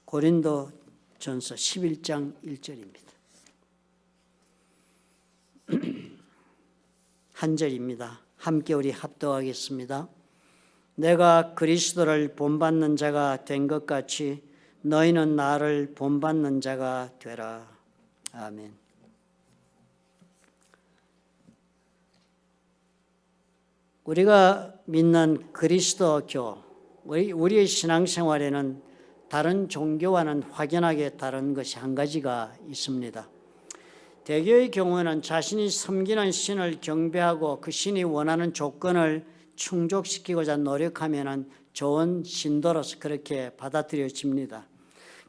고린도전서 11장 1절입니다. 한 절입니다. 함께 우리 합독하겠습니다. 내가 그리스도를 본받는 자가 된 것 같이 너희는 나를 본받는 자가 되라. 아멘. 우리가 믿는 그리스도교, 우리의 신앙생활에는 다른 종교와는 확연하게 다른 것이 한 가지가 있습니다. 대교의 경우는 자신이 섬기는 신을 경배하고 그 신이 원하는 조건을 충족시키고자 노력하면 좋은 신도로서 그렇게 받아들여집니다.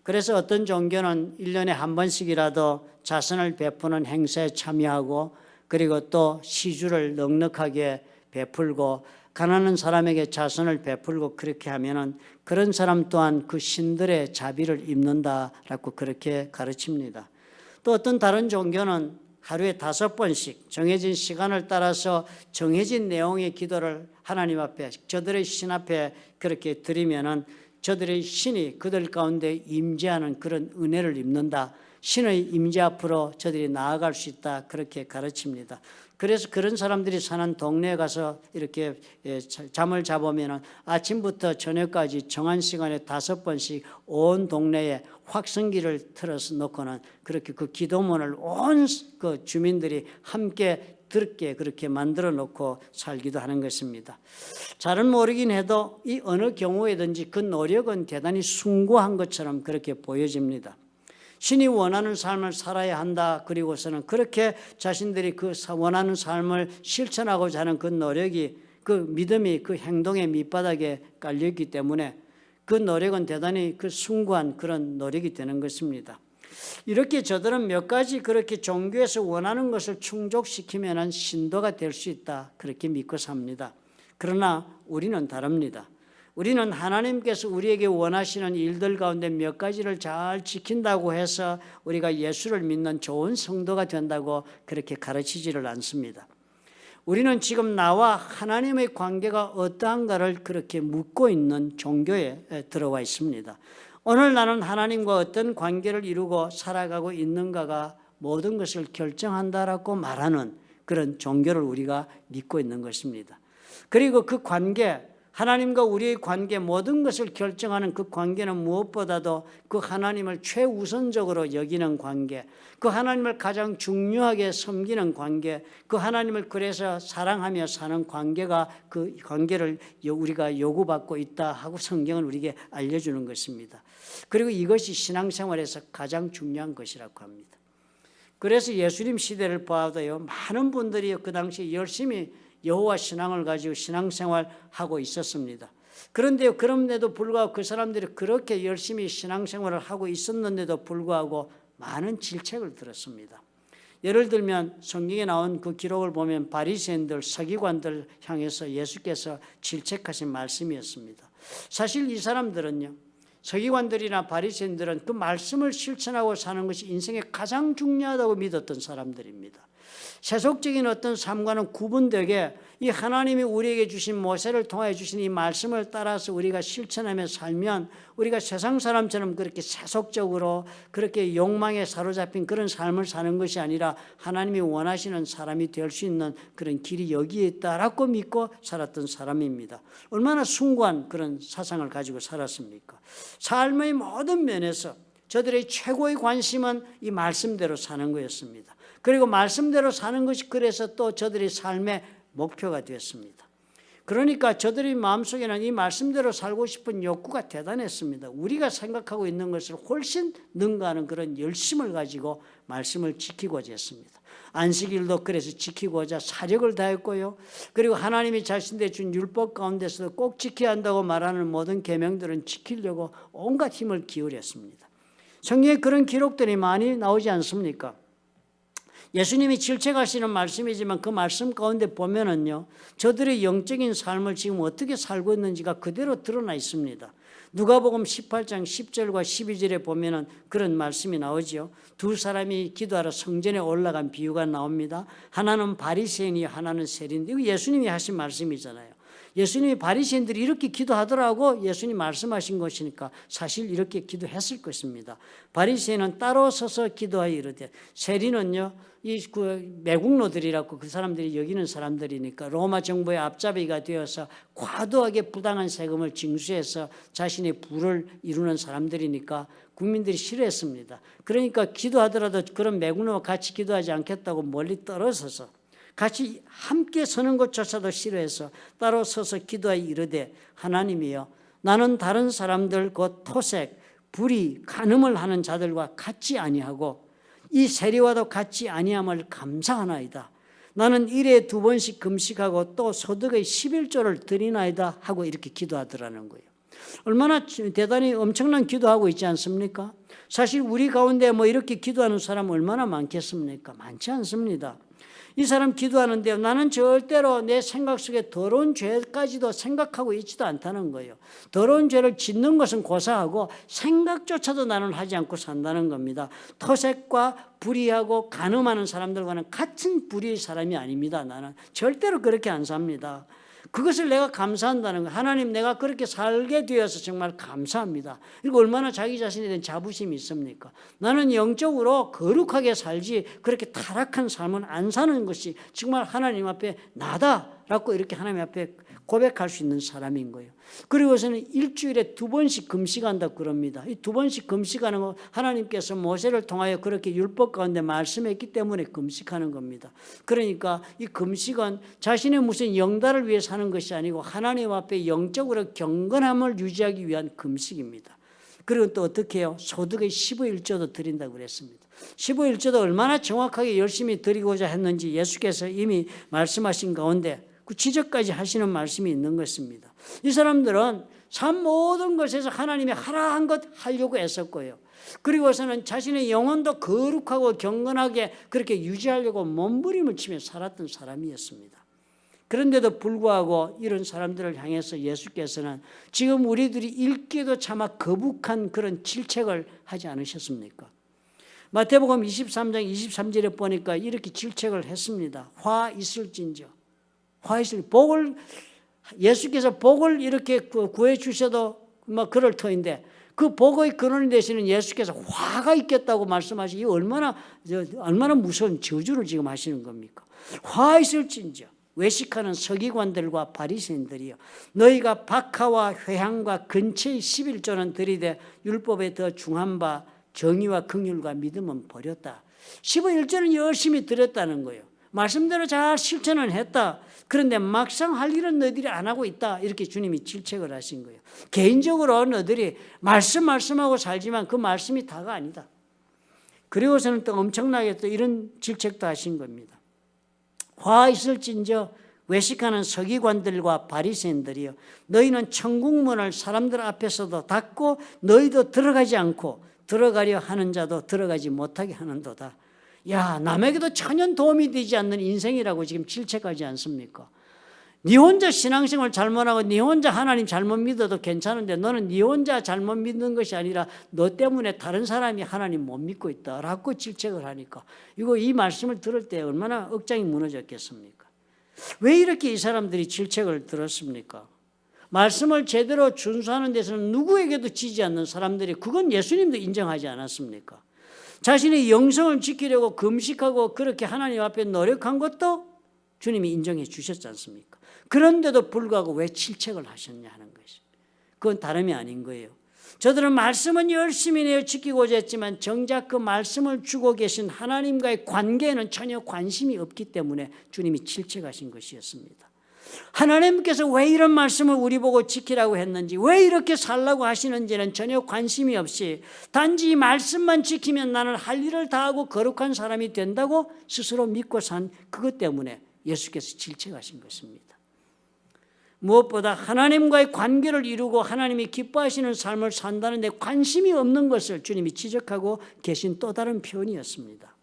그래서 어떤 종교는 1년에 한 번씩이라도 자선을 베푸는 행사에 참여하고 그리고 또 시주를 넉넉하게 베풀고 가난한 사람에게 자선을 베풀고 그렇게 하면은 그런 사람 또한 그 신들의 자비를 입는다라고 그렇게 가르칩니다. 또 어떤 다른 종교는 하루에 5번씩 정해진 시간을 따라서 정해진 내용의 기도를 하나님 앞에 저들의 신 앞에 그렇게 드리면은 저들의 신이 그들 가운데 임재하는 그런 은혜를 입는다. 신의 임재 앞으로 저들이 나아갈 수 있다. 그렇게 가르칩니다. 그래서 그런 사람들이 사는 동네에 가서 이렇게 잠을 자보면 아침부터 저녁까지 정한 시간에 5번씩 온 동네에 확성기를 틀어서 놓고는 그렇게 그 기도문을 온 그 주민들이 함께 듣게 그렇게 만들어 놓고 살기도 하는 것입니다. 잘은 모르긴 해도 이 어느 경우에든지 그 노력은 대단히 숭고한 것처럼 그렇게 보여집니다. 신이 원하는 삶을 살아야 한다. 그리고서는 그렇게 자신들이 그 원하는 삶을 실천하고자 하는 그 노력이 그 믿음이 그 행동의 밑바닥에 깔려있기 때문에 그 노력은 대단히 그 숭고한 그런 노력이 되는 것입니다. 이렇게 저들은 몇 가지 그렇게 종교에서 원하는 것을 충족시키면 신도가 될 수 있다. 그렇게 믿고 삽니다. 그러나 우리는 다릅니다. 우리는 하나님께서 우리에게 원하시는 일들 가운데 몇 가지를 잘 지킨다고 해서 우리가 예수를 믿는 좋은 성도가 된다고 그렇게 가르치지를 않습니다. 우리는 지금 나와 하나님의 관계가 어떠한가를 그렇게 묻고 있는 종교에 들어와 있습니다. 오늘 나는 하나님과 어떤 관계를 이루고 살아가고 있는가가 모든 것을 결정한다라고 말하는 그런 종교를 우리가 믿고 있는 것입니다. 그리고 그 관계, 하나님과 우리의 관계 모든 것을 결정하는 그 관계는 무엇보다도 그 하나님을 최우선적으로 여기는 관계, 그 하나님을 가장 중요하게 섬기는 관계, 그 하나님을 그래서 사랑하며 사는 관계가 그 관계를 우리가 요구받고 있다 하고 성경은 우리에게 알려주는 것입니다. 그리고 이것이 신앙생활에서 가장 중요한 것이라고 합니다. 그래서 예수님 시대를 봐도요, 많은 분들이 그 당시에 열심히 여호와 신앙을 가지고 신앙생활하고 있었습니다. 그런데요, 그런데도 불구하고 그 사람들이 그렇게 열심히 신앙생활을 하고 있었는데도 불구하고 많은 질책을 들었습니다. 예를 들면 성경에 나온 그 기록을 보면 바리새인들, 서기관들 향해서 예수께서 질책하신 말씀이었습니다. 사실 이 사람들은요, 서기관들이나 바리새인들은 그 말씀을 실천하고 사는 것이 인생에 가장 중요하다고 믿었던 사람들입니다. 세속적인 어떤 삶과는 구분되게 이 하나님이 우리에게 주신 모세를 통하여 주신 이 말씀을 따라서 우리가 실천하며 살면 우리가 세상 사람처럼 그렇게 세속적으로 그렇게 욕망에 사로잡힌 그런 삶을 사는 것이 아니라 하나님이 원하시는 사람이 될 수 있는 그런 길이 여기에 있다라고 믿고 살았던 사람입니다. 얼마나 숭고한 그런 사상을 가지고 살았습니까? 삶의 모든 면에서 저들의 최고의 관심은 이 말씀대로 사는 거였습니다. 그리고 말씀대로 사는 것이 그래서 또 저들의 삶의 목표가 되었습니다. 그러니까 저들의 마음속에는 이 말씀대로 살고 싶은 욕구가 대단했습니다. 우리가 생각하고 있는 것을 훨씬 능가하는 그런 열심을 가지고 말씀을 지키고자 했습니다. 안식일도 그래서 지키고자 사력을 다했고요. 그리고 하나님이 자신들이 준 율법 가운데서도 꼭 지켜야 한다고 말하는 모든 계명들은 지키려고 온갖 힘을 기울였습니다. 성경에 그런 기록들이 많이 나오지 않습니까? 예수님이 질책하시는 말씀이지만 그 말씀 가운데 보면은요, 저들의 영적인 삶을 지금 어떻게 살고 있는지가 그대로 드러나 있습니다. 누가복음 18장 10절과 12절에 보면은 그런 말씀이 나오죠. 두 사람이 기도하러 성전에 올라간 비유가 나옵니다. 하나는 바리새인이요, 하나는 세리인데 이거 예수님이 하신 말씀이잖아요. 예수님이 바리새인들이 이렇게 기도하더라고 예수님 말씀하신 것이니까 사실 이렇게 기도했을 것입니다. 바리새인은 따로 서서 기도하여 이르되, 세리는요 그 매국노들이라고 그 사람들이 여기는 사람들이니까 로마 정부의 앞잡이가 되어서 과도하게 부당한 세금을 징수해서 자신의 부를 이루는 사람들이니까 국민들이 싫어했습니다. 그러니까 기도하더라도 그런 매국노와 같이 기도하지 않겠다고 멀리 떨어져서 같이 함께 서는 것조차도 싫어해서 따로 서서 기도하여 이르되, 하나님이여, 나는 다른 사람들 곧 토색, 불의, 간음을 하는 자들과 같지 아니하고 이 세리와도 같지 아니함을 감사하나이다. 나는 일에 2번씩 금식하고 또 소득의 11조를 드리나이다 하고 이렇게 기도하더라는 거예요. 얼마나 대단히 엄청난 기도하고 있지 않습니까? 사실 우리 가운데 뭐 이렇게 기도하는 사람 얼마나 많겠습니까? 많지 않습니다. 이 사람 기도하는데 나는 절대로 내 생각 속에 더러운 죄까지도 생각하고 있지도 않다는 거예요. 더러운 죄를 짓는 것은 고사하고 생각조차도 나는 하지 않고 산다는 겁니다. 토색과 불의하고 간음하는 사람들과는 같은 불의의 사람이 아닙니다. 나는 절대로 그렇게 안 삽니다. 그것을 내가 감사한다는 거예요. 하나님, 내가 그렇게 살게 되어서 정말 감사합니다. 그리고 얼마나 자기 자신에 대한 자부심이 있습니까? 나는 영적으로 거룩하게 살지 그렇게 타락한 삶은 안 사는 것이 정말 하나님 앞에 나다라고 이렇게 하나님 앞에 고백할 수 있는 사람인 거예요. 그리고서는 일주일에 2번씩 금식한다고 그럽니다. 이 2번씩 금식하는 거 하나님께서 모세를 통하여 그렇게 율법 가운데 말씀했기 때문에 금식하는 겁니다. 그러니까 이 금식은 자신의 무슨 영달을 위해 사는 것이 아니고 하나님 앞에 영적으로 경건함을 유지하기 위한 금식입니다. 그리고 또 어떻게 해요? 소득의 15일조도 드린다고 그랬습니다. 15일조도 얼마나 정확하게 열심히 드리고자 했는지 예수께서 이미 말씀하신 가운데 그 지적까지 하시는 말씀이 있는 것입니다. 이 사람들은 삶 모든 것에서 하나님이 하라 한 것 하려고 애썼고요. 그리고서는 자신의 영혼도 거룩하고 경건하게 그렇게 유지하려고 몸부림을 치며 살았던 사람이었습니다. 그런데도 불구하고 이런 사람들을 향해서 예수께서는 지금 우리들이 읽기도 차마 거북한 그런 질책을 하지 않으셨습니까? 마태복음 23장 23절에 보니까 이렇게 질책을 했습니다. 화 있을진저. 복을 예수께서 복을 이렇게 구해 주셔도 뭐 그럴 터인데 그 복의 근원이 되시는 예수께서 화가 있겠다고 말씀하시기 얼마나 무서운 저주를 지금 하시는 겁니까? 화 있을진저 외식하는 서기관들과 바리새인들이여, 너희가 박하와 회향과 근처의 11조는 드리되 율법에 더 중한 바 정의와 긍휼과 믿음은 버렸다. 15일조는 열심히 드렸다는 거예요. 말씀대로 잘 실천을 했다. 그런데 막상 할 일은 너희들이 안 하고 있다. 이렇게 주님이 질책을 하신 거예요. 개인적으로 너희들이 말씀하고 살지만 그 말씀이 다가 아니다. 그리고서는 또 엄청나게 또 이런 질책도 하신 겁니다. 화 있을진저 외식하는 서기관들과 바리새인들이여, 너희는 천국문을 사람들 앞에서도 닫고 너희도 들어가지 않고 들어가려 하는 자도 들어가지 못하게 하는도다. 야, 남에게도 전혀 도움이 되지 않는 인생이라고 지금 질책하지 않습니까? 네 혼자 신앙생활 잘못하고 네 혼자 하나님 잘못 믿어도 괜찮은데 너는 네 혼자 잘못 믿는 것이 아니라 너 때문에 다른 사람이 하나님 못 믿고 있다라고 질책을 하니까 이 말씀을 들을 때 얼마나 억장이 무너졌겠습니까? 왜 이렇게 이 사람들이 질책을 들었습니까? 말씀을 제대로 준수하는 데서는 누구에게도 지지 않는 사람들이, 그건 예수님도 인정하지 않았습니까? 자신의 영성을 지키려고 금식하고 그렇게 하나님 앞에 노력한 것도 주님이 인정해 주셨지 않습니까? 그런데도 불구하고 왜 질책을 하셨냐 하는 것이, 그건 다름이 아닌 거예요. 저들은 말씀은 열심히 내어 지키고자 했지만 정작 그 말씀을 주고 계신 하나님과의 관계에는 전혀 관심이 없기 때문에 주님이 질책하신 것이었습니다. 하나님께서 왜 이런 말씀을 우리 보고 지키라고 했는지, 왜 이렇게 살라고 하시는지는 전혀 관심이 없이 단지 이 말씀만 지키면 나는 할 일을 다하고 거룩한 사람이 된다고 스스로 믿고 산 그것 때문에 예수께서 질책하신 것입니다. 무엇보다 하나님과의 관계를 이루고 하나님이 기뻐하시는 삶을 산다는 데 관심이 없는 것을 주님이 지적하고 계신 또 다른 표현이었습니다.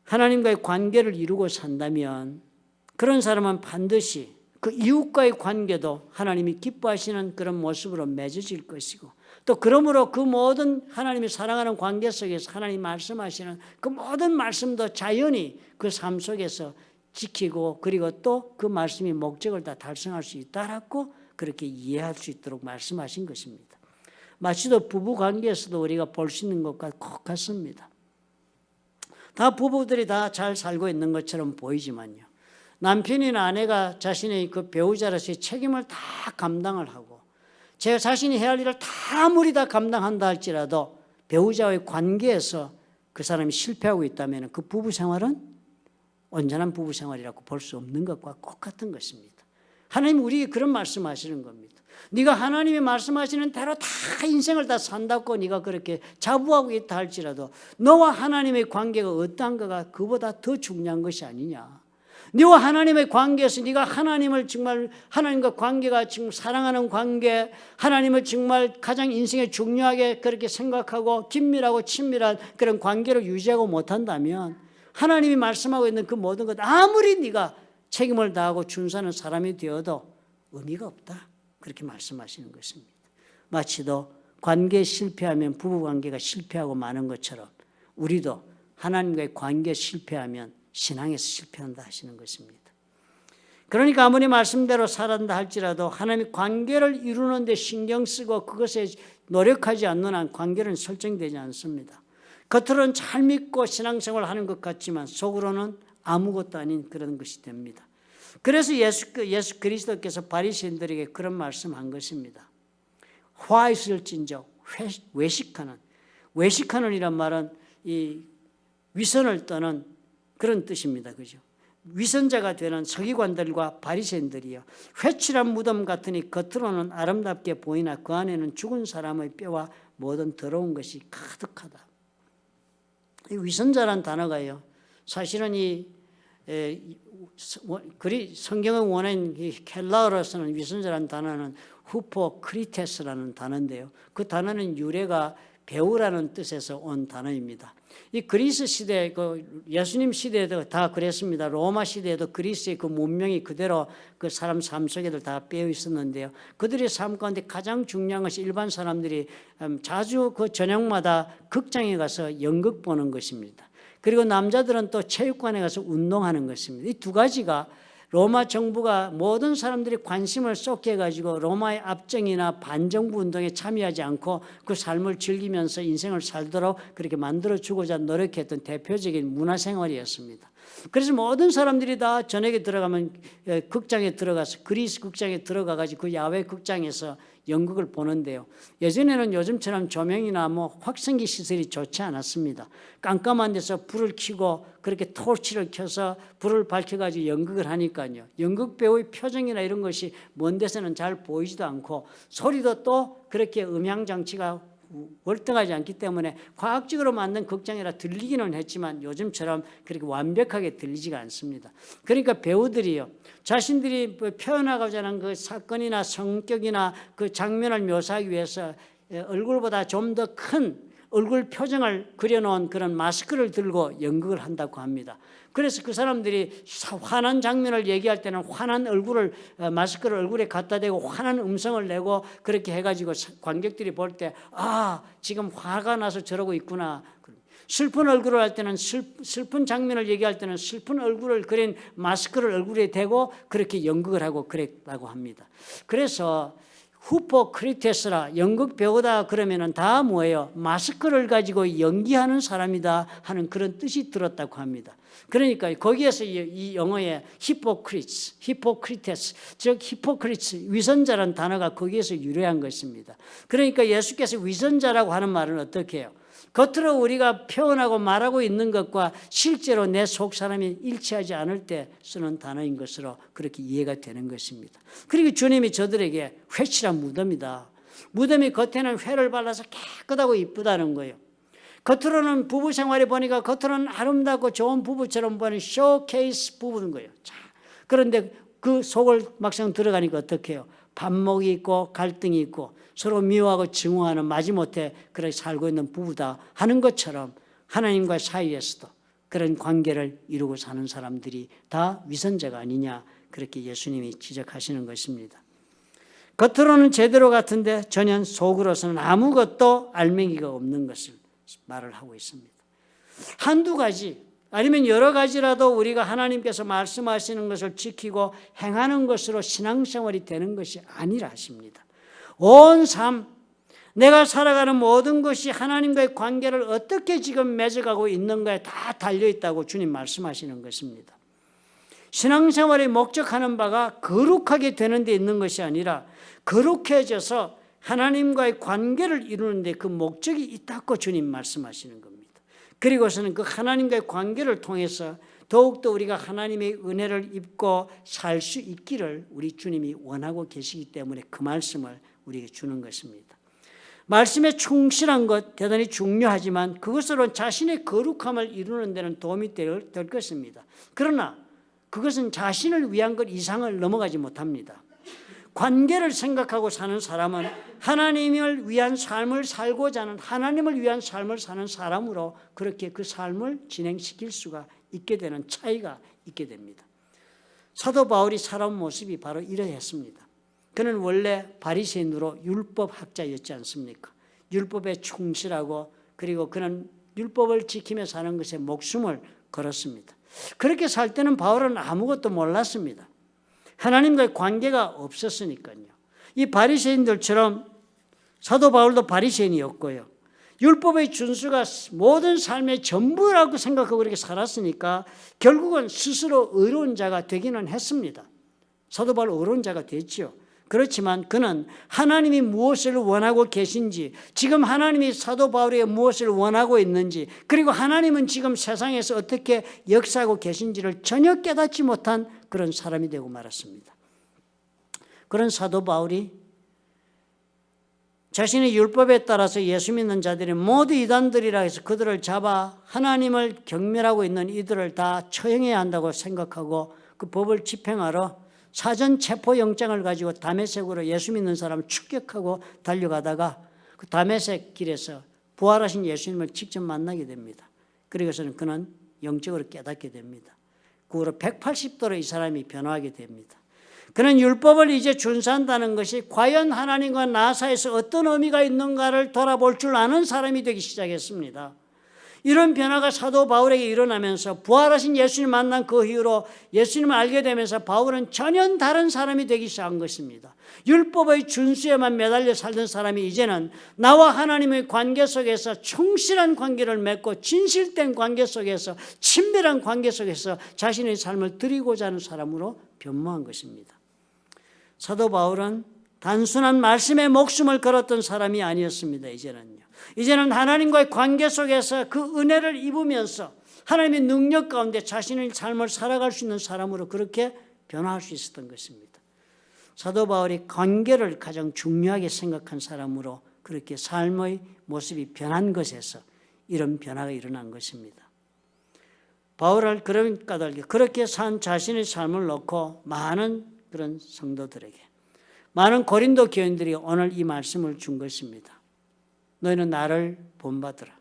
하나님과의 관계를 이루고 산다면 그런 사람은 반드시 그 이웃과의 관계도 하나님이 기뻐하시는 그런 모습으로 맺어질 것이고, 또 그러므로 그 모든 하나님이 사랑하는 관계 속에서 하나님 말씀하시는 그 모든 말씀도 자연히 그 삶 속에서 지키고 그리고 또 그 말씀이 목적을 다 달성할 수 있다라고 그렇게 이해할 수 있도록 말씀하신 것입니다. 마치도 부부 관계에서도 우리가 볼 수 있는 것과 같습니다. 다 부부들이 다 잘 살고 있는 것처럼 보이지만요. 남편이나 아내가 자신의 그 배우자로서의 책임을 다 감당을 하고 제 자신이 해야 할 일을 다 아무리 다 감당한다 할지라도 배우자와의 관계에서 그 사람이 실패하고 있다면 그 부부 생활은 온전한 부부 생활이라고 볼 수 없는 것과 똑같은 것입니다. 하나님 우리에게 그런 말씀하시는 겁니다. 네가 하나님이 말씀하시는 대로 다 인생을 다 산다고 네가 그렇게 자부하고 있다 할지라도 너와 하나님의 관계가 어떠한가가 그보다 더 중요한 것이 아니냐. 너와 하나님의 관계에서 네가 하나님을 정말 하나님과 관계가 지금 사랑하는 관계, 하나님을 정말 가장 인생에 중요하게 그렇게 생각하고 긴밀하고 친밀한 그런 관계를 유지하고 못한다면 하나님이 말씀하고 있는 그 모든 것 아무리 네가 책임을 다하고 준수하는 사람이 되어도 의미가 없다. 그렇게 말씀하시는 것입니다. 마치도 관계에 실패하면 부부관계가 실패하고 마는 것처럼 우리도 하나님과의 관계에 실패하면 신앙에서 실패한다 하시는 것입니다. 그러니까 아무리 말씀대로 살았다 할지라도 하나님의 관계를 이루는 데 신경 쓰고 그것에 노력하지 않는 한 관계는 설정되지 않습니다. 겉으로는 잘 믿고 신앙생활을 하는 것 같지만 속으로는 아무것도 아닌 그런 것이 됩니다. 그래서 예수 그리스도께서 바리새인들에게 그런 말씀한 것입니다. 화 있을진저 외식하는 이란 말은 이 위선을 떠는 그런 뜻입니다. 그죠? 위선자가 되는 서기관들과 바리새인들이요. 회칠한 무덤 같으니 겉으로는 아름답게 보이나 그 안에는 죽은 사람의 뼈와 모든 더러운 것이 가득하다. 이 위선자란 단어가요. 사실은 성경의 원어인 헬라어로서는 위선자란 단어는 후포크리테스라는 단어인데요. 그 단어는 유래가 배우라는 뜻에서 온 단어입니다. 이 그리스 시대, 그 예수님 시대에도 다 그랬습니다. 로마 시대에도 그리스의 그 문명이 그대로 그 사람 삶 속에도 다 빼어 있었는데요. 그들의 삶 가운데 가장 중요한 것이 일반 사람들이 자주 그 저녁마다 극장에 가서 연극 보는 것입니다. 그리고 남자들은 또 체육관에 가서 운동하는 것입니다. 이 두 가지가 로마 정부가 모든 사람들이 관심을 쏟게 해가지고 로마의 압정이나 반정부 운동에 참여하지 않고 그 삶을 즐기면서 인생을 살도록 그렇게 만들어주고자 노력했던 대표적인 문화생활이었습니다. 그래서 모든 사람들이 다 저녁에 들어가면 극장에 들어가서 그리스 극장에 들어가가지고 그 야외 극장에서 연극을 보는데요. 예전에는 요즘처럼 조명이나 확성기 시설이 좋지 않았습니다. 깜깜한 데서 불을 켜고 그렇게 토치를 켜서 불을 밝혀가지고 연극을 하니까요. 연극 배우의 표정이나 이런 것이 먼 데서는 잘 보이지도 않고 소리도 또 그렇게 음향장치가 월등하지 않기 때문에 과학적으로 만든 극장이라 들리기는 했지만 요즘처럼 그렇게 완벽하게 들리지가 않습니다. 그러니까 배우들이요, 자신들이 표현하고자 하는 그 사건이나 성격이나 그 장면을 묘사하기 위해서 얼굴보다 좀 더 큰 얼굴 표정을 그려놓은 그런 마스크를 들고 연극을 한다고 합니다. 그래서 그 사람들이 화난 장면을 얘기할 때는 화난 얼굴을 마스크를 얼굴에 갖다 대고 화난 음성을 내고 그렇게 해가지고 관객들이 볼 때 지금 화가 나서 저러고 있구나. 슬픈 얼굴을 할 때는 슬픈 장면을 얘기할 때는 슬픈 얼굴을 그린 마스크를 얼굴에 대고 그렇게 연극을 하고 그랬다고 합니다. 그래서 후포크리테스라 연극 배우다 그러면은 다 뭐예요? 마스크를 가지고 연기하는 사람이다 하는 그런 뜻이 들었다고 합니다. 그러니까 거기에서 이 영어의 히포크리테스, 즉 히포크리트, 위선자라는 단어가 거기에서 유래한 것입니다. 그러니까 예수께서 위선자라고 하는 말은 어떻게 해요? 겉으로 우리가 표현하고 말하고 있는 것과 실제로 내 속 사람이 일치하지 않을 때 쓰는 단어인 것으로 그렇게 이해가 되는 것입니다. 그리고 주님이 저들에게 회칠한 무덤이다. 무덤이 겉에는 회를 발라서 깨끗하고 이쁘다는 거예요. 겉으로는 부부 생활이 보니까 겉으로는 아름답고 좋은 부부처럼 보이는 쇼케이스 부부인 거예요. 자, 그런데 그 속을 막상 들어가니까 어떻게 해요? 반목이 있고 갈등이 있고 서로 미워하고 증오하는 마지못해 그렇게 살고 있는 부부다 하는 것처럼 하나님과 사이에서도 그런 관계를 이루고 사는 사람들이 다 위선자가 아니냐 그렇게 예수님이 지적하시는 것입니다. 겉으로는 제대로 같은데 전혀 속으로서는 아무것도 알맹이가 없는 것을 말을 하고 있습니다. 한두 가지 아니면 여러 가지라도 우리가 하나님께서 말씀하시는 것을 지키고 행하는 것으로 신앙생활이 되는 것이 아니라 하십니다. 온 삶, 내가 살아가는 모든 것이 하나님과의 관계를 어떻게 지금 맺어가고 있는가에 다 달려있다고 주님 말씀하시는 것입니다. 신앙생활의 목적하는 바가 거룩하게 되는 데 있는 것이 아니라 거룩해져서 하나님과의 관계를 이루는 데 그 목적이 있다고 주님 말씀하시는 겁니다. 그리고서는 그 하나님과의 관계를 통해서 더욱더 우리가 하나님의 은혜를 입고 살 수 있기를 우리 주님이 원하고 계시기 때문에 그 말씀을 우리에게 주는 것입니다. 말씀에 충실한 것 대단히 중요하지만 그것으로 자신의 거룩함을 이루는 데는 도움이 될 것입니다. 그러나 그것은 자신을 위한 것 이상을 넘어가지 못합니다. 관계를 생각하고 사는 사람은 하나님을 위한 삶을 살고자 하는, 하나님을 위한 삶을 사는 사람으로 그렇게 그 삶을 진행시킬 수가 있게 되는 차이가 있게 됩니다. 사도 바울이 살아온 모습이 바로 이러했습니다. 그는 원래 바리새인으로 율법학자였지 않습니까? 율법에 충실하고 그리고 그는 율법을 지키며 사는 것에 목숨을 걸었습니다. 그렇게 살 때는 바울은 아무것도 몰랐습니다. 하나님과의 관계가 없었으니까요. 이 바리새인들처럼 사도 바울도 바리새인이었고요. 율법의 준수가 모든 삶의 전부라고 생각하고 그렇게 살았으니까 결국은 스스로 의로운 자가 되기는 했습니다. 사도 바울 의로운 자가 됐죠. 그렇지만 그는 하나님이 무엇을 원하고 계신지, 지금 하나님이 사도 바울에게 무엇을 원하고 있는지, 그리고 하나님은 지금 세상에서 어떻게 역사하고 계신지를 전혀 깨닫지 못한 그런 사람이 되고 말았습니다. 그런 사도 바울이 자신의 율법에 따라서 예수 믿는 자들이 모두 이단들이라 해서 그들을 잡아 하나님을 경멸하고 있는 이들을 다 처형해야 한다고 생각하고 그 법을 집행하러 사전 체포영장을 가지고 다메섹으로 예수 믿는 사람을 추격하고 달려가다가 그 다메섹 길에서 부활하신 예수님을 직접 만나게 됩니다. 그리고서는 그는 영적으로 깨닫게 됩니다. 그 후로 180도로 이 사람이 변화하게 됩니다. 그는 율법을 이제 준수한다는 것이 과연 하나님과 나 사이에서 어떤 의미가 있는가를 돌아볼 줄 아는 사람이 되기 시작했습니다. 이런 변화가 사도 바울에게 일어나면서 부활하신 예수님을 만난 그 이후로 예수님을 알게 되면서 바울은 전혀 다른 사람이 되기 시작한 것입니다. 율법의 준수에만 매달려 살던 사람이 이제는 나와 하나님의 관계 속에서 충실한 관계를 맺고 진실된 관계 속에서 친밀한 관계 속에서 자신의 삶을 드리고자 하는 사람으로 변모한 것입니다. 사도 바울은 단순한 말씀에 목숨을 걸었던 사람이 아니었습니다. 이제는 하나님과의 관계 속에서 그 은혜를 입으면서 하나님의 능력 가운데 자신의 삶을 살아갈 수 있는 사람으로 그렇게 변화할 수 있었던 것입니다. 사도 바울이 관계를 가장 중요하게 생각한 사람으로 그렇게 삶의 모습이 변한 것에서 이런 변화가 일어난 것입니다. 바울을 그렇게 산 자신의 삶을 놓고 많은 그런 성도들에게, 많은 고린도 교인들이 오늘 이 말씀을 준 것입니다. 너희는 나를 본받으라.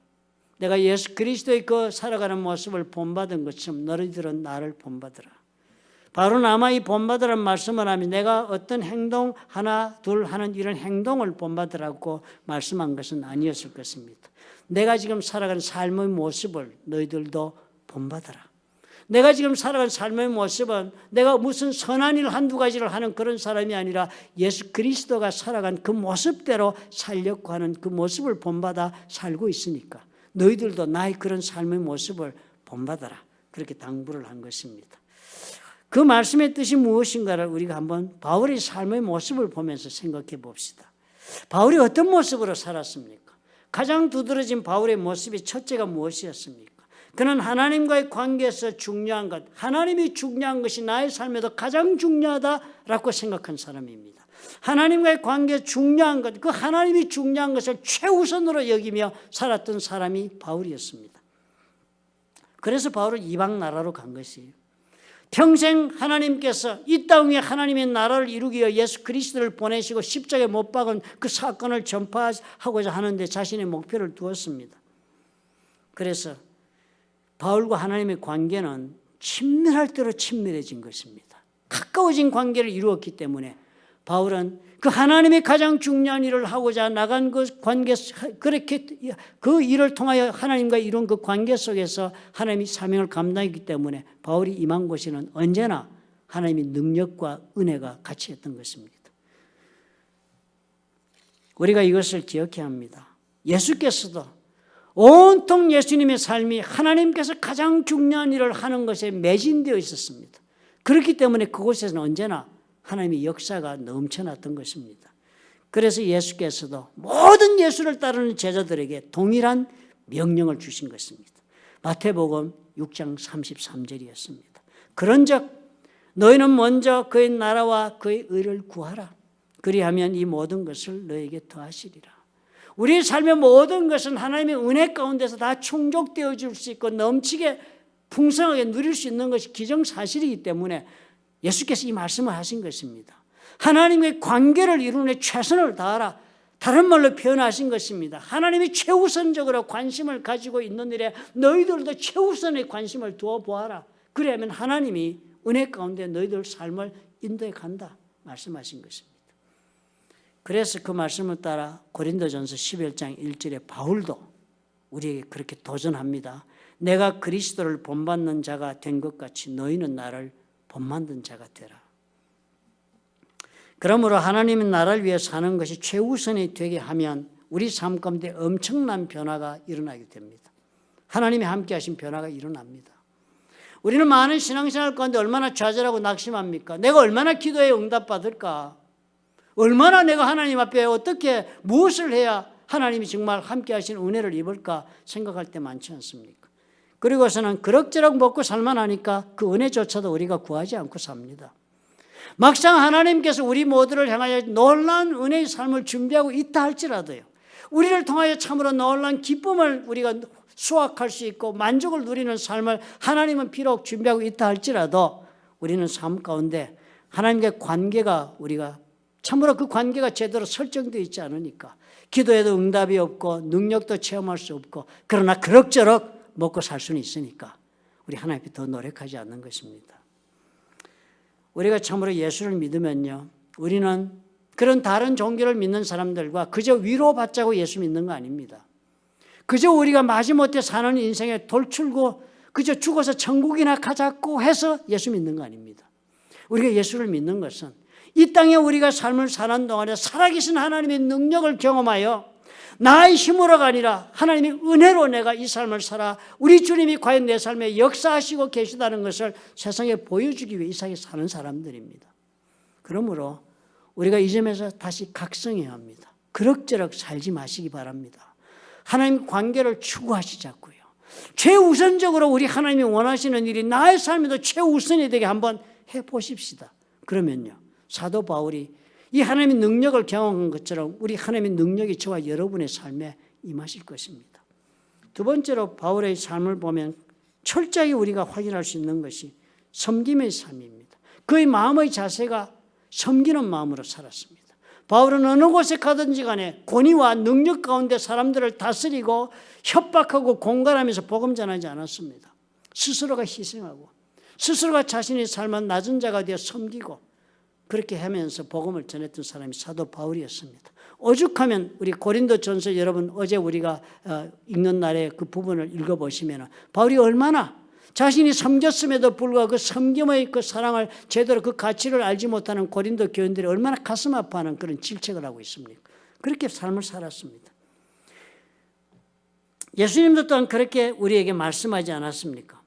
내가 예수 그리스도의 그 살아가는 모습을 본받은 것처럼 너희들은 나를 본받으라. 바로는 아마 이 본받으라는 말씀을 하면 내가 어떤 행동 하나 둘 하는 이런 행동을 본받으라고 말씀한 것은 아니었을 것입니다. 내가 지금 살아가는 삶의 모습을 너희들도 본받으라. 내가 지금 살아가는 삶의 모습은 내가 무슨 선한 일 한두 가지를 하는 그런 사람이 아니라 예수 그리스도가 살아간 그 모습대로 살려고 하는 그 모습을 본받아 살고 있으니까 너희들도 나의 그런 삶의 모습을 본받아라. 그렇게 당부를 한 것입니다. 그 말씀의 뜻이 무엇인가를 우리가 한번 바울의 삶의 모습을 보면서 생각해 봅시다. 바울이 어떤 모습으로 살았습니까? 가장 두드러진 바울의 모습이 첫째가 무엇이었습니까? 그는 하나님과의 관계에서 중요한 것, 하나님이 중요한 것이 나의 삶에도 가장 중요하다라고 생각한 사람입니다. 하나님과의 관계에 중요한 것, 그 하나님이 중요한 것을 최우선으로 여기며 살았던 사람이 바울이었습니다. 그래서 바울은 이방 나라로 간 것이에요. 평생 하나님께서 이 땅 위에 하나님의 나라를 이루기 위해 예수 그리스도를 보내시고 십자가에 못 박은 그 사건을 전파하고자 하는데 자신의 목표를 두었습니다. 그래서 바울과 하나님의 관계는 친밀할 대로 친밀해진 것입니다. 가까워진 관계를 이루었기 때문에 바울은 그 하나님이 가장 중요한 일을 하고자 나간 그 관계, 그렇게 그 일을 통하여 하나님과 이룬 그 관계 속에서 하나님이 사명을 감당했기 때문에 바울이 임한 곳에는 언제나 하나님의 능력과 은혜가 같이 했던 것입니다. 우리가 이것을 기억해야 합니다. 예수께서도 온통 예수님의 삶이 하나님께서 가장 중요한 일을 하는 것에 매진되어 있었습니다. 그렇기 때문에 그곳에서는 언제나 하나님의 역사가 넘쳐났던 것입니다. 그래서 예수께서도 모든 예수를 따르는 제자들에게 동일한 명령을 주신 것입니다. 마태복음 6장 33절이었습니다. 그런즉 너희는 먼저 그의 나라와 그의 의를 구하라. 그리하면 이 모든 것을 너에게 더하시리라. 우리의 삶의 모든 것은 하나님의 은혜 가운데서 다 충족되어 줄 수 있고 넘치게 풍성하게 누릴 수 있는 것이 기정사실이기 때문에 예수께서 이 말씀을 하신 것입니다. 하나님의 관계를 이루는 데 최선을 다하라. 다른 말로 표현하신 것입니다. 하나님이 최우선적으로 관심을 가지고 있는 일에 너희들도 최우선의 관심을 두어 보아라. 그러면 하나님이 은혜 가운데 너희들 삶을 인도해 간다 말씀하신 것입니다. 그래서 그 말씀을 따라 고린도전서 11장 1절에 바울도 우리에게 그렇게 도전합니다. 내가 그리스도를 본받는 자가 된 것 같이 너희는 나를 본받는 자가 되라. 그러므로 하나님의 나라를 위해 사는 것이 최우선이 되게 하면 우리 삶 가운데 엄청난 변화가 일어나게 됩니다. 하나님이 함께 하신 변화가 일어납니다. 우리는 많은 신앙생활 가운데 얼마나 좌절하고 낙심합니까? 내가 얼마나 기도에 응답받을까? 얼마나 내가 하나님 앞에 어떻게 무엇을 해야 하나님이 정말 함께 하신 은혜를 입을까 생각할 때 많지 않습니까? 그리고서는 그럭저럭 먹고 살만하니까 그 은혜조차도 우리가 구하지 않고 삽니다. 막상 하나님께서 우리 모두를 향하여 놀라운 은혜의 삶을 준비하고 있다 할지라도요, 우리를 통하여 참으로 놀라운 기쁨을 우리가 수확할 수 있고 만족을 누리는 삶을 하나님은 비록 준비하고 있다 할지라도 우리는 삶 가운데 하나님과의 관계가 우리가 참으로 그 관계가 제대로 설정되어 있지 않으니까 기도에도 응답이 없고 능력도 체험할 수 없고 그러나 그럭저럭 먹고 살 수는 있으니까 우리 하나님 앞에 더 노력하지 않는 것입니다. 우리가 참으로 예수를 믿으면요, 우리는 그런 다른 종교를 믿는 사람들과 그저 위로받자고 예수 믿는 거 아닙니다. 그저 우리가 마지못해 사는 인생의 돌출구, 그저 죽어서 천국이나 가자고 해서 예수 믿는 거 아닙니다. 우리가 예수를 믿는 것은 이 땅에 우리가 삶을 사는 동안에 살아계신 하나님의 능력을 경험하여 나의 힘으로가 아니라 하나님의 은혜로 내가 이 삶을 살아 우리 주님이 과연 내 삶에 역사하시고 계시다는 것을 세상에 보여주기 위해 이 세상에 사는 사람들입니다. 그러므로 우리가 이 점에서 다시 각성해야 합니다. 그럭저럭 살지 마시기 바랍니다. 하나님 관계를 추구하시자고요. 최우선적으로 우리 하나님이 원하시는 일이 나의 삶에도 최우선이 되게 한번 해보십시다. 그러면요, 사도 바울이 이 하나님의 능력을 경험한 것처럼 우리 하나님의 능력이 저와 여러분의 삶에 임하실 것입니다. 두 번째로 바울의 삶을 보면 철저히 우리가 확인할 수 있는 것이 섬김의 삶입니다. 그의 마음의 자세가 섬기는 마음으로 살았습니다. 바울은 어느 곳에 가든지 간에 권위와 능력 가운데 사람들을 다스리고 협박하고 공갈하면서 복음 전하지 않았습니다. 스스로가 희생하고 스스로가 자신의 삶은 낮은 자가 되어 섬기고 그렇게 하면서 복음을 전했던 사람이 사도 바울이었습니다. 오죽하면 우리 고린도전서 여러분 어제 우리가 읽는 날에 그 부분을 읽어보시면 바울이 얼마나 자신이 섬겼음에도 불구하고 그 섬김의 그 사랑을 제대로 그 가치를 알지 못하는 고린도 교인들이 얼마나 가슴 아파하는 그런 질책을 하고 있습니까? 그렇게 삶을 살았습니다. 예수님도 또한 그렇게 우리에게 말씀하지 않았습니까?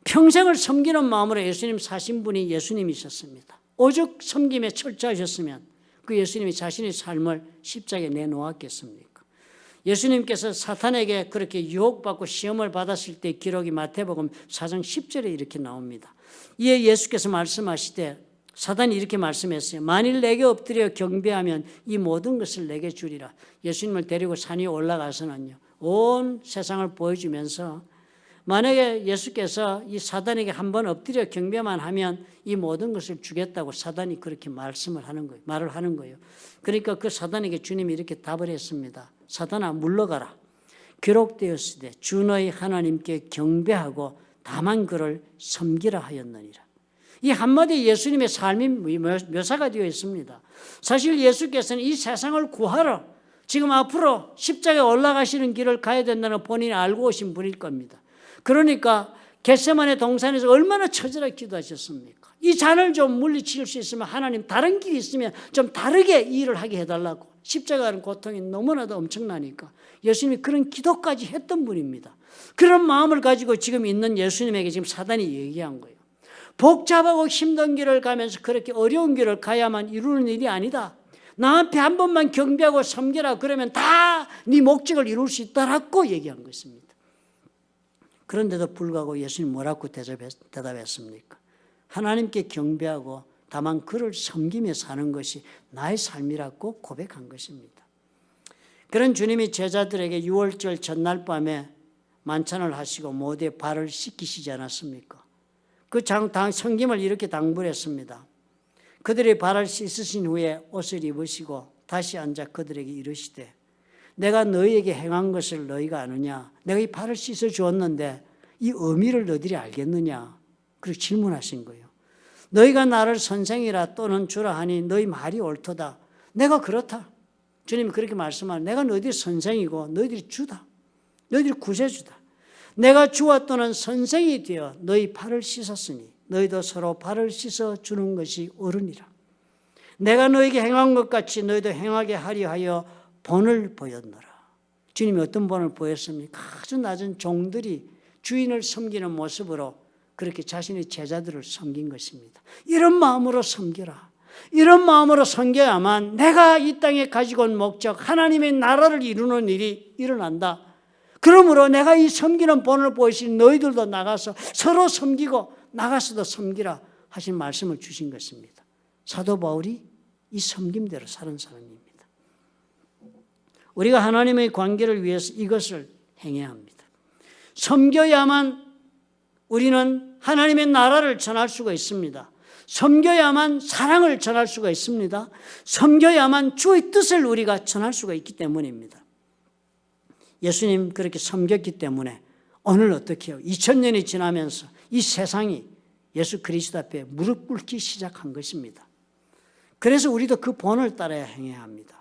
평생을 섬기는 마음으로 예수님 사신 분이 예수님이셨습니다. 오죽 섬김에 철저하셨으면 그 예수님이 자신의 삶을 십자가에 내놓았겠습니까? 예수님께서 사탄에게 그렇게 유혹받고 시험을 받았을 때 기록이 마태복음 4장 10절에 이렇게 나옵니다. 이에 예수께서 말씀하시되 사단이 이렇게 말씀했어요. 만일 내게 엎드려 경배하면 이 모든 것을 내게 주리라. 예수님을 데리고 산 위에 올라가서는요, 온 세상을 보여주면서 만약에 예수께서 이 사단에게 한번 엎드려 경배만 하면 이 모든 것을 주겠다고 사단이 그렇게 말을 하는 거예요. 그러니까 그 사단에게 주님이 이렇게 답을 했습니다. 사단아 물러가라. 기록되었으되 주 너희 하나님께 경배하고 다만 그를 섬기라 하였느니라. 이 한마디 예수님의 삶이 묘사가 되어 있습니다. 사실 예수께서는 이 세상을 구하러 지금 앞으로 십자가에 올라가시는 길을 가야 된다는 본인이 알고 오신 분일 겁니다. 그러니까 겟세마네 동산에서 얼마나 처절하게 기도하셨습니까? 이 잔을 좀 물리칠 수 있으면 하나님 다른 길이 있으면 좀 다르게 일을 하게 해달라고. 십자가는 고통이 너무나도 엄청나니까 예수님이 그런 기도까지 했던 분입니다. 그런 마음을 가지고 지금 있는 예수님에게 지금 사단이 얘기한 거예요. 복잡하고 힘든 길을 가면서 그렇게 어려운 길을 가야만 이루는 일이 아니다. 나 앞에 한 번만 경배하고 섬기라. 그러면 다 네 목적을 이룰 수 있다라고 얘기한 것입니다. 그런데도 불구하고 예수님 뭐라고 대답했습니까? 하나님께 경배하고 다만 그를 섬기며 사는 것이 나의 삶이라고 고백한 것입니다. 그런 주님이 제자들에게 유월절 전날 밤에 만찬을 하시고 모두의 발을 씻기시지 않았습니까? 그 섬김을 이렇게 당부했습니다. 그들의 발을 씻으신 후에 옷을 입으시고 다시 앉아 그들에게 이르시되 내가 너희에게 행한 것을 너희가 아느냐? 내가 이 발을 씻어 주었는데 이 의미를 너희들이 알겠느냐? 그렇게 질문하신 거예요. 너희가 나를 선생이라 또는 주라 하니 너희 말이 옳도다. 내가 그렇다. 주님이 그렇게 말씀하는 내가 너희들이 선생이고 너희들이 주다. 너희들이 구세주다. 내가 주와 또는 선생이 되어 너희 발을 씻었으니 너희도 서로 발을 씻어 주는 것이 옳으니라. 내가 너희에게 행한 것 같이 너희도 행하게 하려 하여 본을 보였노라. 주님이 어떤 본을 보였습니까? 아주 낮은 종들이 주인을 섬기는 모습으로 그렇게 자신의 제자들을 섬긴 것입니다. 이런 마음으로 섬겨라. 이런 마음으로 섬겨야만 내가 이 땅에 가지고 온 목적, 하나님의 나라를 이루는 일이 일어난다. 그러므로 내가 이 섬기는 본을 보이신 너희들도 나가서 서로 섬기고 나가서도 섬기라 하신 말씀을 주신 것입니다. 사도 바울이 이 섬김대로 사는 사람입니다. 우리가 하나님의 관계를 위해서 이것을 행해야 합니다. 섬겨야만 우리는 하나님의 나라를 전할 수가 있습니다. 섬겨야만 사랑을 전할 수가 있습니다. 섬겨야만 주의 뜻을 우리가 전할 수가 있기 때문입니다. 예수님 그렇게 섬겼기 때문에 오늘 어떻게 해요? 2000년이 지나면서 이 세상이 예수 그리스도 앞에 무릎 꿇기 시작한 것입니다. 그래서 우리도 그 본을 따라야 행해야 합니다.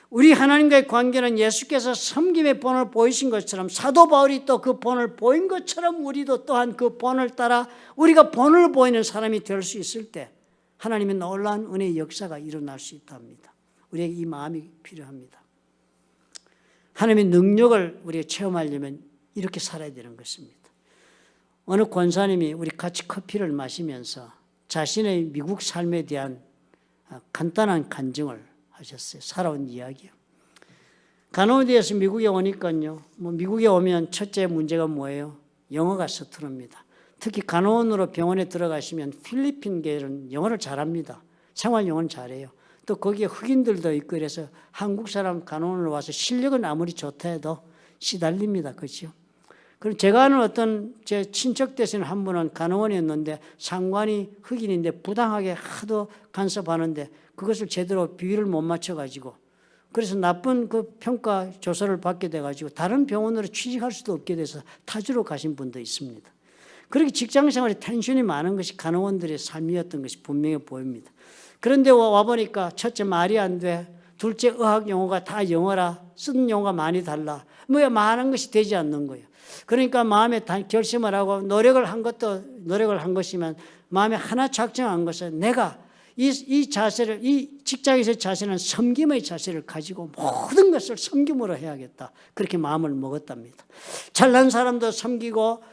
우리 하나님과의 관계는 예수께서 섬김의 본을 보이신 것처럼 사도 바울이 또 그 본을 보인 것처럼 우리도 또한 그 본을 따라 우리가 본을 보이는 사람이 될 수 있을 때 하나님의 놀라운 은혜의 역사가 일어날 수 있답니다. 우리에게 이 마음이 필요합니다. 하나님의 능력을 우리가 체험하려면 이렇게 살아야 되는 것입니다. 어느 권사님이 우리 같이 커피를 마시면서 자신의 미국 삶에 대한 간단한 간증을 하셨어요. 살아온 이야기요. 가나우디에서 미국에 오니까요. 미국에 오면 첫째 문제가 뭐예요? 영어가 서투릅니다. 특히 간호원으로 병원에 들어가시면 필리핀계는 영어를 잘합니다. 생활 영어는 잘해요. 또 거기에 흑인들도 있고 그래서 한국 사람 간호원으로 와서 실력은 아무리 좋다 해도 시달립니다. 그렇죠? 그럼 제가 아는 어떤 제 친척 되시는 한 분은 간호원이었는데 상관이 흑인인데 부당하게 하도 간섭하는데 그것을 제대로 비율을 못 맞춰가지고 그래서 나쁜 그 평가 조사를 받게 돼가지고 다른 병원으로 취직할 수도 없게 돼서 타주로 가신 분도 있습니다. 그렇게 직장생활에 텐션이 많은 것이 간호원들의 삶이었던 것이 분명히 보입니다. 그런데 와보니까 첫째 말이 안 돼. 둘째 의학 용어가 다 영어라. 쓰는 용어가 많이 달라. 많은 것이 되지 않는 거예요. 그러니까 마음에 결심을 하고 노력을 한 것이면 마음에 하나 작정한 것은 내가 이 자세를, 이 직장에서의 자세는 섬김의 자세를 가지고 모든 것을 섬김으로 해야겠다. 그렇게 마음을 먹었답니다. 잘난 사람도 섬기고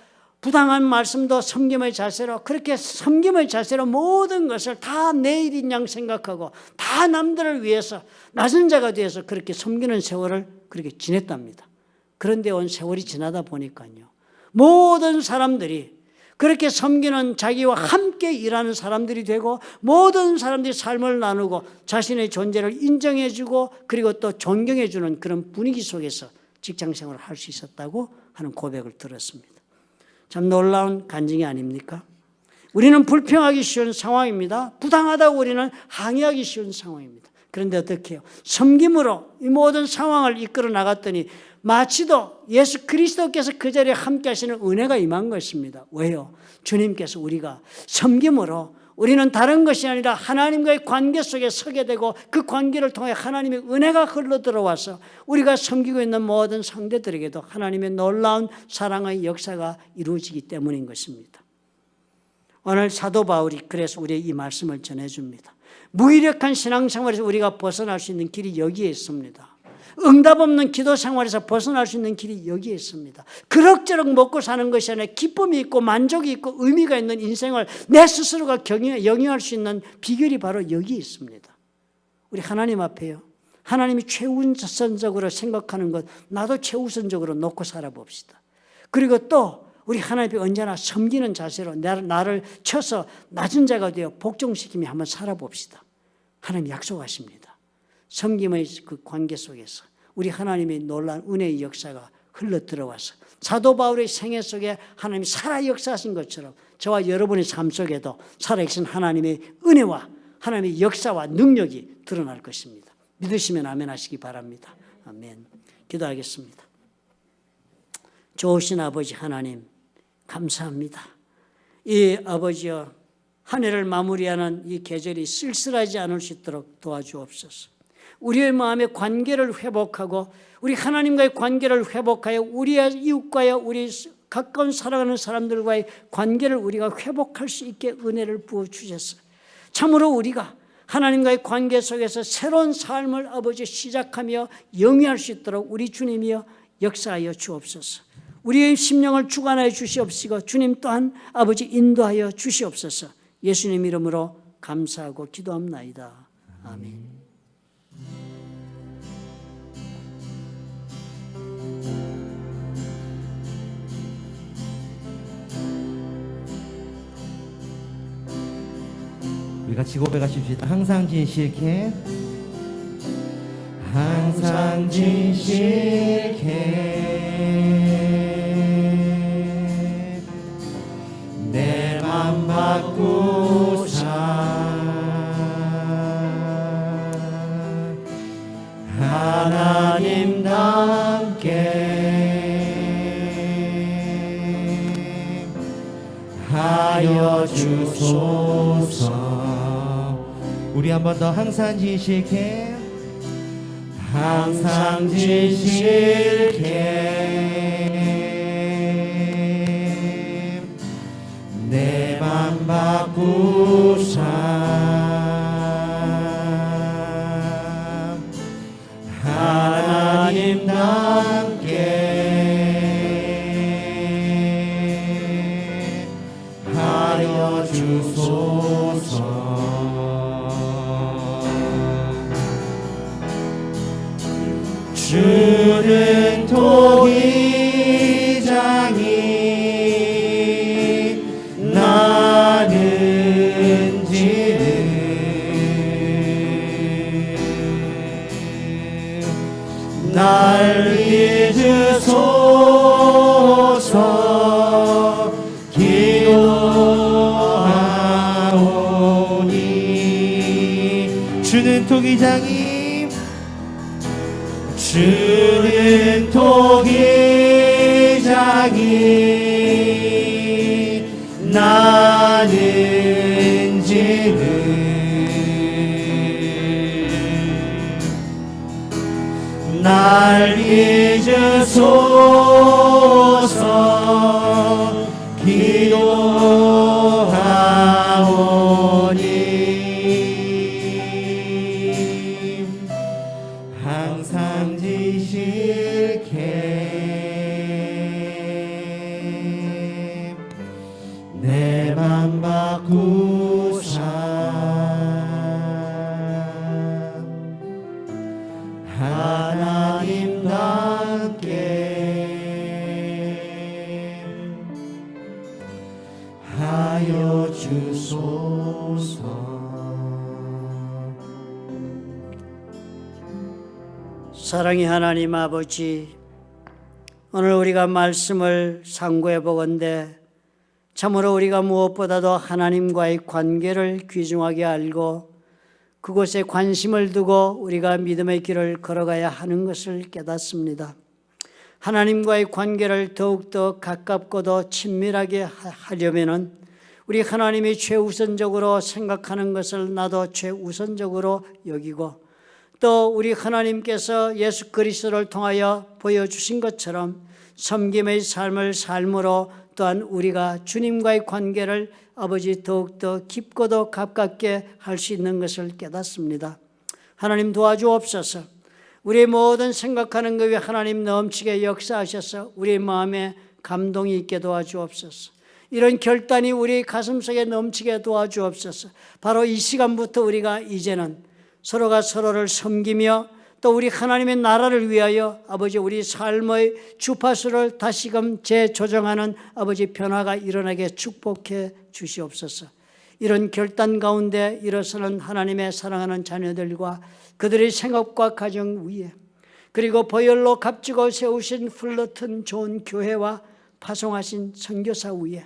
부당한 말씀도 섬김의 자세로 그렇게 섬김의 자세로 모든 것을 다 내일인 양 생각하고 다 남들을 위해서 낮은 자가 되어서 그렇게 섬기는 세월을 그렇게 지냈답니다. 그런데 온 세월이 지나다 보니까요. 모든 사람들이 그렇게 섬기는 자기와 함께 일하는 사람들이 되고 모든 사람들이 삶을 나누고 자신의 존재를 인정해주고 그리고 또 존경해주는 그런 분위기 속에서 직장생활을 할 수 있었다고 하는 고백을 들었습니다. 참 놀라운 간증이 아닙니까? 우리는 불평하기 쉬운 상황입니다. 부당하다고 우리는 항의하기 쉬운 상황입니다. 그런데 어떻게 해요? 섬김으로 이 모든 상황을 이끌어 나갔더니 마치도 예수 그리스도께서 그 자리에 함께 하시는 은혜가 임한 것입니다. 왜요? 주님께서 우리가 섬김으로 우리는 다른 것이 아니라 하나님과의 관계 속에 서게 되고 그 관계를 통해 하나님의 은혜가 흘러 들어와서 우리가 섬기고 있는 모든 상대들에게도 하나님의 놀라운 사랑의 역사가 이루어지기 때문인 것입니다. 오늘 사도 바울이 그래서 우리에게 이 말씀을 전해줍니다. 무기력한 신앙생활에서 우리가 벗어날 수 있는 길이 여기에 있습니다. 응답 없는 기도 생활에서 벗어날 수 있는 길이 여기에 있습니다. 그럭저럭 먹고 사는 것이 아니라 기쁨이 있고 만족이 있고 의미가 있는 인생을 내 스스로가 영위할 수 있는 비결이 바로 여기에 있습니다. 우리 하나님 앞에요. 하나님이 최우선적으로 생각하는 것 나도 최우선적으로 놓고 살아봅시다. 그리고 또 우리 하나님 앞에 언제나 섬기는 자세로 나를 쳐서 낮은 자가 되어 복종시키며 한번 살아봅시다. 하나님 약속하십니다. 섬김의 그 관계 속에서 우리 하나님의 놀라운 은혜의 역사가 흘러 들어와서 사도 바울의 생애 속에 하나님이 살아 역사하신 것처럼 저와 여러분의 삶 속에도 살아계신 하나님의 은혜와 하나님의 역사와 능력이 드러날 것입니다. 믿으시면 아멘 하시기 바랍니다. 아멘. 기도하겠습니다. 좋으신 아버지 하나님 감사합니다. 이 아버지여 한 해를 마무리하는 이 계절이 쓸쓸하지 않을 수 있도록 도와주옵소서. 우리의 마음의 관계를 회복하고 우리 하나님과의 관계를 회복하여 우리의 이웃과의 우리 가까운 사랑하는 사람들과의 관계를 우리가 회복할 수 있게 은혜를 부어주셔서 참으로 우리가 하나님과의 관계 속에서 새로운 삶을 아버지 시작하며 영위할 수 있도록 우리 주님이여 역사하여 주옵소서. 우리의 심령을 주관하여 주시옵시고 주님 또한 아버지 인도하여 주시옵소서. 예수님 이름으로 감사하고 기도합나이다. 아멘. 우리 같이 고백하십시다. 항상 진실케 항상 진실케 내 맘 바꾸사 하나님답게 하여 주소서. 우리 한 번 더 항상 진실케 항상 진실케 내 맘 바꾸사 하나님답게 하여 주소서. 주는 토기장이 나는 지는 날 잊으소서 기도하오니 주는 토기장이 주는 토기장이 나는 지는 날 잊으소서 기도하오니 항상 지실게 내 맘 바꾸사 하나님답게 하여 주소서. 사랑의 하나님 아버지, 오늘 우리가 말씀을 상고해 보건대 참으로 우리가 무엇보다도 하나님과의 관계를 귀중하게 알고 그곳에 관심을 두고 우리가 믿음의 길을 걸어가야 하는 것을 깨닫습니다. 하나님과의 관계를 더욱더 가깝고도 친밀하게 하려면은 우리 하나님이 최우선적으로 생각하는 것을 나도 최우선적으로 여기고, 또 우리 하나님께서 예수 그리스도를 통하여 보여주신 것처럼 섬김의 삶을 삶으로 또한 우리가 주님과의 관계를 아버지 더욱더 깊고도 가깝게 할 수 있는 것을 깨닫습니다. 하나님 도와주옵소서. 우리의 모든 생각하는 것 위에 하나님 넘치게 역사하셔서 우리의 마음에 감동이 있게 도와주옵소서. 이런 결단이 우리 가슴속에 넘치게 도와주옵소서. 바로 이 시간부터 우리가 이제는 서로가 서로를 섬기며 또 우리 하나님의 나라를 위하여 아버지 우리 삶의 주파수를 다시금 재조정하는 아버지 변화가 일어나게 축복해 주시옵소서. 이런 결단 가운데 일어서는 하나님의 사랑하는 자녀들과 그들의 생업과 가정 위에, 그리고 보혈로 값지고 세우신 흘러튼 좋은 교회와 파송하신 선교사 위에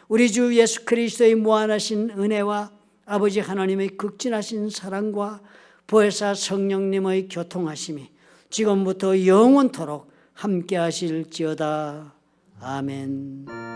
우리 주 예수 그리스도의 무한하신 은혜와 아버지 하나님의 극진하신 사랑과 보혜사 성령님의 교통하심이 지금부터 영원토록 함께 하실지어다. 아멘.